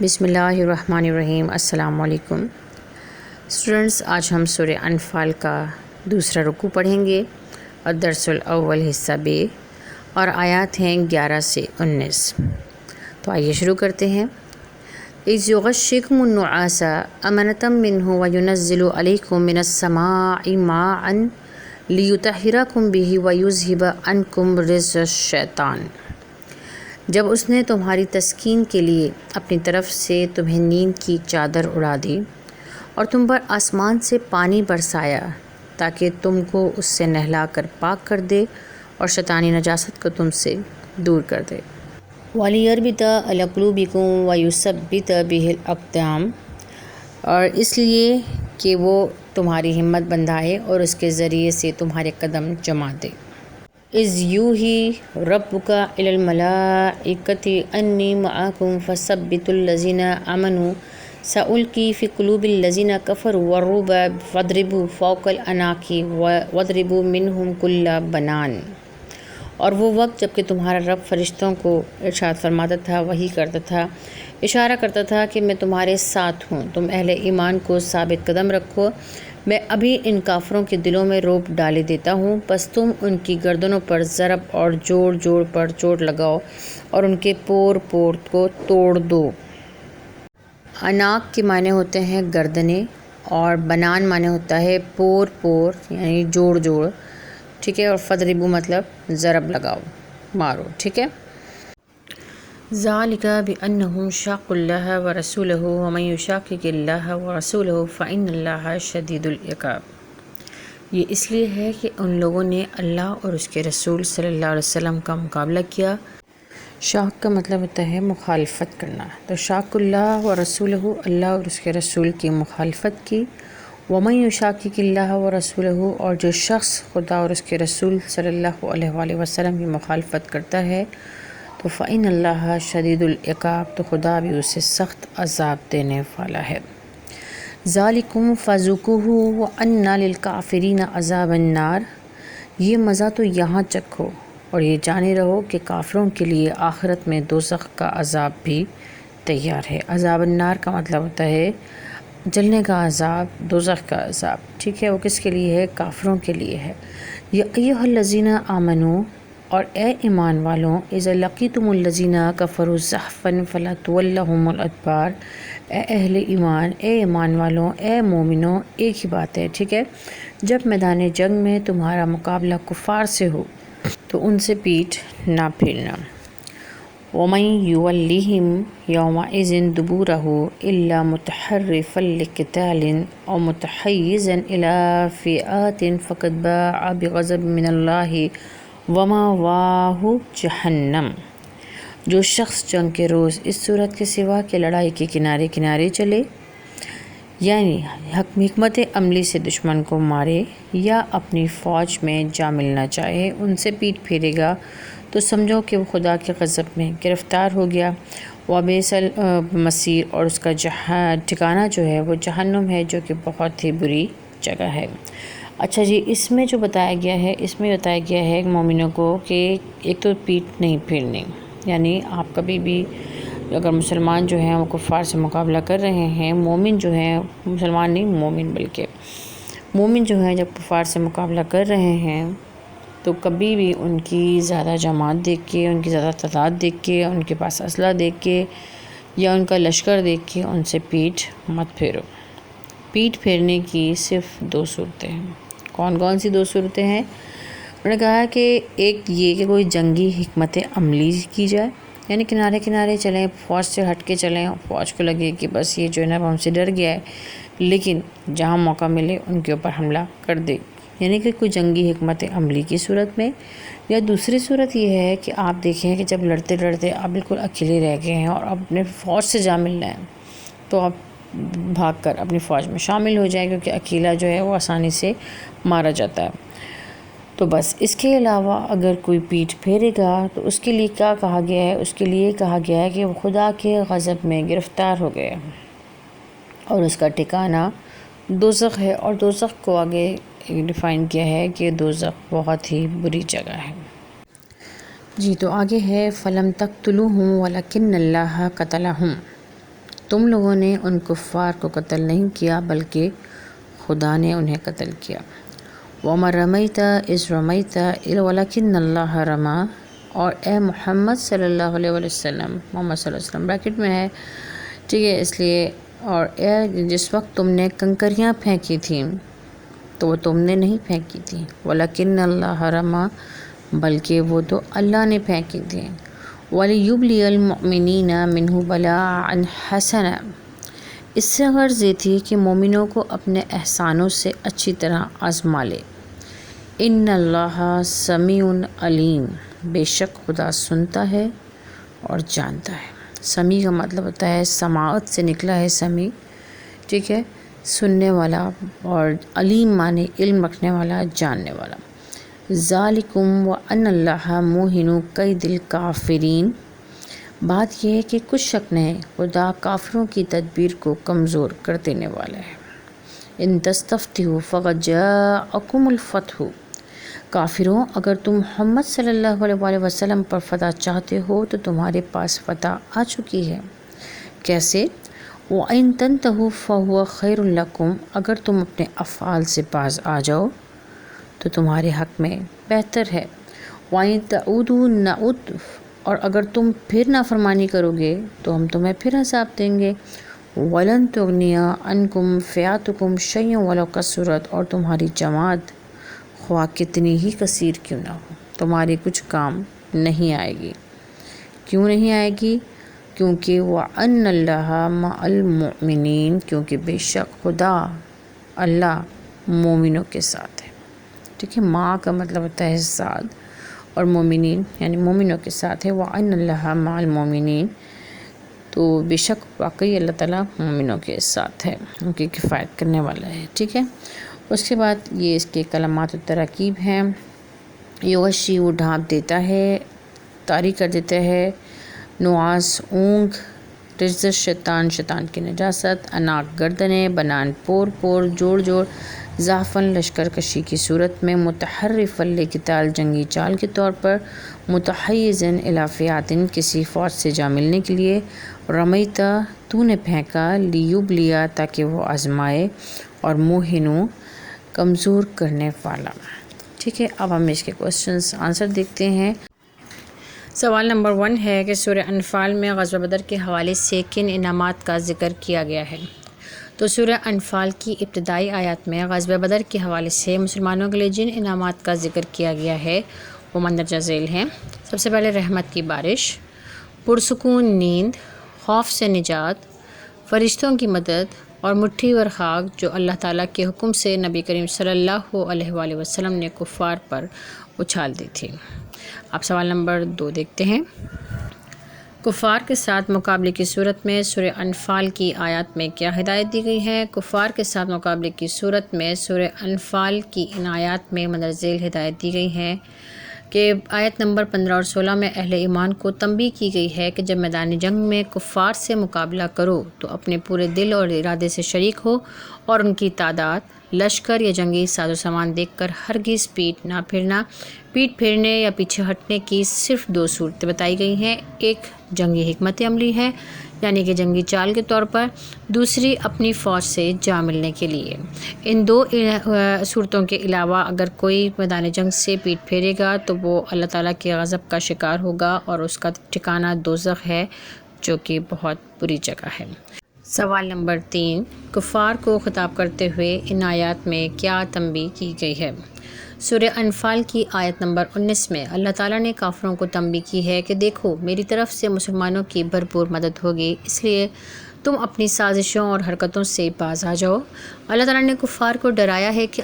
بسم اللہ الرحمن الرحیم۔ السلام علیکم اسٹوڈنٹس، آج ہم سورہ انفال کا دوسرا رکوع پڑھیں گے اور درس الاول حصہ ب اور آیات ہیں 11 سے 19۔ تو آئیے شروع کرتے ہیں۔ اِذْ یغشِّکُمُ النُّعَاسَ أَمَنَةً مِّنْهُ وَيُنَزِّلُ عَلَيْکُم مِّنَ السَّمَاءِ مَاءً لِیُطَہِّرَکُم بِهِ وَیُذْهِبَ عَنکُم رِجْزَ الشَّیطَانِ۔ جب اس نے تمہاری تسکین کے لیے اپنی طرف سے تمہیں نیند کی چادر اڑا دی اور تم پر آسمان سے پانی برسایا تاکہ تم کو اس سے نہلا کر پاک کر دے اور شیطانی نجاست کو تم سے دور کر دے۔ وَلِيَرْبِطَ عَلَىٰ قُلُوبِكُمْ وَيُثَبِّتَ بِهِ الْأَقْدَامَ، اور اس لیے کہ وہ تمہاری ہمت بندھائے اور اس کے ذریعے سے تمہارے قدم جما دے۔ اِذْ یُوحِی رَبُّکَ إِلَى الْمَلَائِکَةِ أَنِّی مَعَکُمْ فَثَبِّتُوا الَّذِینَ آمَنُوا سَأُلْقِی فِی قُلُوبِ الَّذِینَ کَفَرُوا الرُّعْبَ فَاضْرِبُوا فَوْقَ الْأَعْنَاقِ وَاضْرِبُوا مِنْہُمْ کُلَّ بَنَانٍ۔ اور وہ وقت جب کہ تمہارا رب فرشتوں کو ارشاد فرماتا تھا، وحی کرتا تھا، اشارہ کرتا تھا کہ میں تمہارے ساتھ ہوں، تم اہل ایمان کو ثابت قدم رکھو، میں ابھی ان کافروں کے دلوں میں رعب ڈالے دیتا ہوں، بس تم ان کی گردنوں پر ضرب اور جوڑ جوڑ پر چوٹ لگاؤ اور ان کے پور پور کو توڑ دو۔ اناق کے معنی ہوتے ہیں گردنیں، اور بنان معنی ہوتا ہے پور پور یعنی جوڑ جوڑ، ٹھیک ہے، اور فضربو مطلب ضرب لگاؤ، مارو، ٹھیک ہے۔ ذَلِکَ بِأَنَّهُمْ شَاقُّوا اللَّهَ وَرَسُولَهُ وَمَن یُشَاقِقِ اللَّهَ وَرَسُولَهُ فَإِنَّ اللَّهَ شَدِیدُ العقاب۔ یہ اس لیے ہے کہ ان لوگوں نے اللہ اور اس کے رسول صلی اللہ علیہ وسلم کا مقابلہ کیا۔ شاق کا مطلب ہوتا ہے مخالفت کرنا، تو شاق اللہ و رسولہ، اللہ اور اس کے رسول کی مخالفت کی۔ وَمَن یُشَاقِقِ اللَّهَ وَرَسُولَهُ، اور جو شخص خدا اور اس کے رسول صلی اللہ علیہ وآلہ وسلم کی مخالفت کرتا ہے تو فَإِنَّ اللَّهَ شَدِیدُ العقاب، تو خدا بھی اسے سخت عذاب دینے والا ہے۔ ذَلِکُمْ فَذُوقُوهُ وَأَنَّ لِلْکَافِرِینَ عَذَابَ النَّارِ، یہ مزہ تو یہاں چکھو اور یہ جانے رہو کہ کافروں کے لیے آخرت میں دوزخ کا عذاب بھی تیار ہے۔ عذاب النار کا مطلب ہوتا ہے جلنے کا عذاب، دوزخ کا عذاب، ٹھیک ہے، وہ کس کے لیے ہے؟ کافروں کے لیے ہے۔ یا ایھا الذین آمنوا، اور اے ایمان والوں، اذا لقیتم الذین کفروا زحفا فلا تولوہم الادبار، اے اہل ایمان، اے ایمان والوں، اے مومنوں، ایک ہی بات ہے، ٹھیک ہے، جب میدان جنگ میں تمہارا مقابلہ کفار سے ہو تو ان سے پیٹھ نہ پھیرنا۔ وَمَن یُوَلِّہِمْ یَوْمَئِذٍ دُبُورَهُ إِلَّا مُتَحَرِّفًا لِقِتَالٍ أَوْ مُتَحَيِّزًا إِلَىٰ فِئَةٍ فَقَدْ بَاءَ بِغَضَبٍ مِّنَ اللَّهِ وَمَأْوَاهُ جَہَنَّمُ، جو شخص جنگ کے روز اس صورت کے سوا کہ لڑائی کے کنارے کنارے چلے، یعنی حکمت عملی سے دشمن کو مارے یا اپنی فوج میں جا ملنا چاہے، ان سے پیٹ پھیرے گا تو سمجھو کہ وہ خدا کے غضب میں گرفتار ہو گیا۔ وَبِئْسَ الْمَصِیر، اور اس کا ٹھکانہ جو ہے وہ جہنم ہے، جو کہ بہت ہی بری جگہ ہے۔ اچھا جی، اس میں جو بتایا گیا ہے، اس میں بتایا گیا ہے مومنوں کو کہ ایک تو پیٹ نہیں پھیرنی، یعنی آپ کبھی بھی اگر مسلمان جو ہیں وہ کفار سے مقابلہ کر رہے ہیں، مومن جو ہیں، مسلمان نہیں مومن بلکہ مومن جو ہیں، جب کفار سے مقابلہ کر رہے ہیں تو کبھی بھی ان کی زیادہ جماعت دیکھ کے، ان کی زیادہ تعداد دیکھ کے، ان کے پاس اسلحہ دیکھ کے یا ان کا لشکر دیکھ کے ان سے پیٹھ مت پھیرو۔ پیٹھ پھیرنے کی صرف دو صورتیں ہیں۔ کون کون سی دو صورتیں ہیں؟ انہوں نے کہا کہ ایک یہ کہ کوئی جنگی حکمت عملی کی جائے، یعنی کنارے کنارے چلیں، فوج سے ہٹ کے چلیں، فوج کو لگے کہ بس یہ جو ہے نا ہم سے ڈر گیا ہے، لیکن جہاں موقع ملے ان کے اوپر حملہ کر دے، یعنی کہ کوئی جنگی حکمت عملی کی صورت میں۔ یا دوسری صورت یہ ہے کہ آپ دیکھیں کہ جب لڑتے لڑتے آپ بالکل اکیلے رہ گئے ہیں اور اپنے فوج سے جا ملنا ہے تو آپ بھاگ کر اپنی فوج میں شامل ہو جائیں، کیونکہ اکیلا جو ہے وہ آسانی سے مارا جاتا ہے۔ تو بس اس کے علاوہ اگر کوئی پیٹھ پھیرے گا تو اس کے لیے کیا کہا گیا ہے؟ اس کے لیے کہا گیا ہے کہ وہ خدا کے غضب میں گرفتار ہو گئے اور اس کا ٹھکانہ دوزخ ہے، اور دوزخ کو آگے ڈیفائن کیا ہے کہ دوزخ بہت ہی بری جگہ ہے۔ جی تو آگے ہے فَلَمْ تَقْتُلُوهُمْ وَلَكِنَّ اللَّهَ قَتَلَهُمْ، تم لوگوں نے ان کفار کو قتل نہیں کیا بلکہ خدا نے انہیں قتل کیا۔ وَمَا رَمَيْتَ إِذْ رَمَيْتَ وَلَكِنَّ اللَّهَ رَمَى، اور اے محمد صلی اللہ علیہ وسلم، محمد صلی اللہ علیہ وسلم بریکٹ میں ہے، ٹھیک ہے، اس لیے، اور اے جس وقت تم نے کنکریاں پھینکی تھیں تو وہ تم نے نہیں پھینکی تھیں، وَلَكِنَّ اللَّهَ رَمَى، بلکہ وہ تو اللہ نے پھینکی تھیں، وَلِيُبْلِيَ الْمُؤْمِنِينَ مِنْهُ بَلَاءً حَسَنًا، اس سے غرض یہ تھی کہ مومنوں کو اپنے احسانوں سے اچھی طرح آزما لے۔ ان اللہ سمیع علیم، بے شک خدا سنتا ہے اور جانتا ہے۔ سمیع کا مطلب ہوتا ہے سماعت سے نکلا ہے سمیع، ٹھیک ہے، سننے والا، اور علیم معنی علم رکھنے والا، جاننے والا۔ ذالکم وان اللہ موہن کید الکافرین، بات یہ ہے کہ کچھ شک نہیں، خدا کافروں کی تدبیر کو کمزور کر دینے والا ہے۔ ان تستفتحوا فقد جاءکم الفتح، کافروں اگر تم محمد صلی اللہ علیہ وسلم پر فتح چاہتے ہو تو تمہارے پاس فتح آ چکی ہے۔ کیسے؟ وَإِن تَنْتَهُوا فَهُوَ خَيْرٌ لَكُمْ، اگر تم اپنے افعال سے باز آ جاؤ تو تمہارے حق میں بہتر ہے۔ وَإِن تَعُودُوا نَعُدْ، اور اگر تم پھر نافرمانی کرو گے تو ہم تمہیں پھر عذاب دیں گے۔ وَلَن تُغْنِيَ عَنْكُمْ فِئَاتُكُمْ شَيْئًا وَلَوْ كَثُرَتْ، اور تمہاری جماعت خواہ کتنی ہی کثیر کیوں نہ ہو تمہاری کچھ کام نہیں آئے گی۔ کیوں نہیں آئے گی؟ کیونکہ وَأَنَّ اللَّهَ مَعَ الْمُؤْمِنِينَ، کیونکہ بے شک خدا اللہ مومنوں کے ساتھ ہے، ٹھیک ہے، ماں کا مطلب ہوتا ہے ساتھ، اور مومنین یعنی مومنوں کے ساتھ ہے۔ وَأَنَّ اللَّهَ مَعَ الْمُؤْمِنِينَ، تو بے شک واقعی اللہ تعالیٰ مومنوں کے ساتھ ہے، ان کی کفایت کرنے والا ہے، ٹھیک ہے۔ اس کے بعد یہ اس کے کلمات و تراکیب ہیں۔ یغشی، وہ ڈھانپ دیتا ہے، طاری کر دیتا ہے، نعاس اونگ، رجز شیطان، شیطان کی نجاست، اناق گردنیں، بنان پور، جوڑ، ضعفاً لشکر کشی کی صورت میں، متحرفاً لقتال، جنگی چال کے طور پر، متحیزاً الی فئاتٍ، کسی فوج سے جا ملنے کے لیے، رمیتا، تو نے پھینکا، لیبلیا، تاکہ وہ آزمائے، اور موہنو، کمزور کرنے والا، ٹھیک ہے۔ اب ہم اس کے کوسچنز آنسر دیکھتے ہیں۔ سوال نمبر 1 ہے کہ سورہ انفال میں غزوہ بدر کے حوالے سے کن انعامات کا ذکر کیا گیا ہے؟ تو سورہ انفال کی ابتدائی آیات میں غزوہ بدر کے حوالے سے مسلمانوں کے لیے جن انعامات کا ذکر کیا گیا ہے وہ مندرجہ ذیل ہیں۔ سب سے پہلے رحمت کی بارش، پرسکون نیند، خوف سے نجات، فرشتوں کی مدد، اور مٹھی اور خاک جو اللہ تعالیٰ کے حکم سے نبی کریم صلی اللہ علیہ وآلہ وسلم نے کفار پر اچھال دی تھی۔ اب سوال نمبر 2 دیکھتے ہیں۔ کفار کے ساتھ مقابلے کی صورت میں سورہ انفال کی آیات میں کیا ہدایت دی گئی ہے؟ کفار کے ساتھ مقابلے کی صورت میں سورہ انفال کی ان آیات میں مندرجہ ذیل ہدایت دی گئی ہے کہ آیت نمبر 15 اور 16 میں اہل ایمان کو تنبیہ کی گئی ہے کہ جب میدان جنگ میں کفار سے مقابلہ کرو تو اپنے پورے دل اور ارادے سے شریک ہو، اور ان کی تعداد، لشکر یا جنگی ساز و سامان دیکھ کر ہرگز پیٹ نہ پھرنا۔ پیٹ پھیرنے یا پیچھے ہٹنے کی صرف 2 صورتیں بتائی گئی ہیں، ایک جنگی حکمت عملی ہے یعنی کہ جنگی چال کے طور پر، دوسری اپنی فوج سے جا ملنے کے لیے۔ ان 2 صورتوں کے علاوہ اگر کوئی میدان جنگ سے پیٹ پھیرے گا تو وہ اللہ تعالیٰ کے غضب کا شکار ہوگا، اور اس کا ٹھکانہ دوزخ ہے جو کہ بہت بری جگہ ہے۔ سوال نمبر 3، کفار کو خطاب کرتے ہوئے ان آیات میں کیا تنبیہ کی گئی ہے؟ سورہ انفال کی آیت نمبر 19 میں اللہ تعالیٰ نے کافروں کو تنبیہ کی ہے کہ دیکھو میری طرف سے مسلمانوں کی بھرپور مدد ہوگی، اس لیے تم اپنی سازشوں اور حرکتوں سے باز آ جاؤ۔ اللہ تعالیٰ نے کفار کو ڈرایا ہے کہ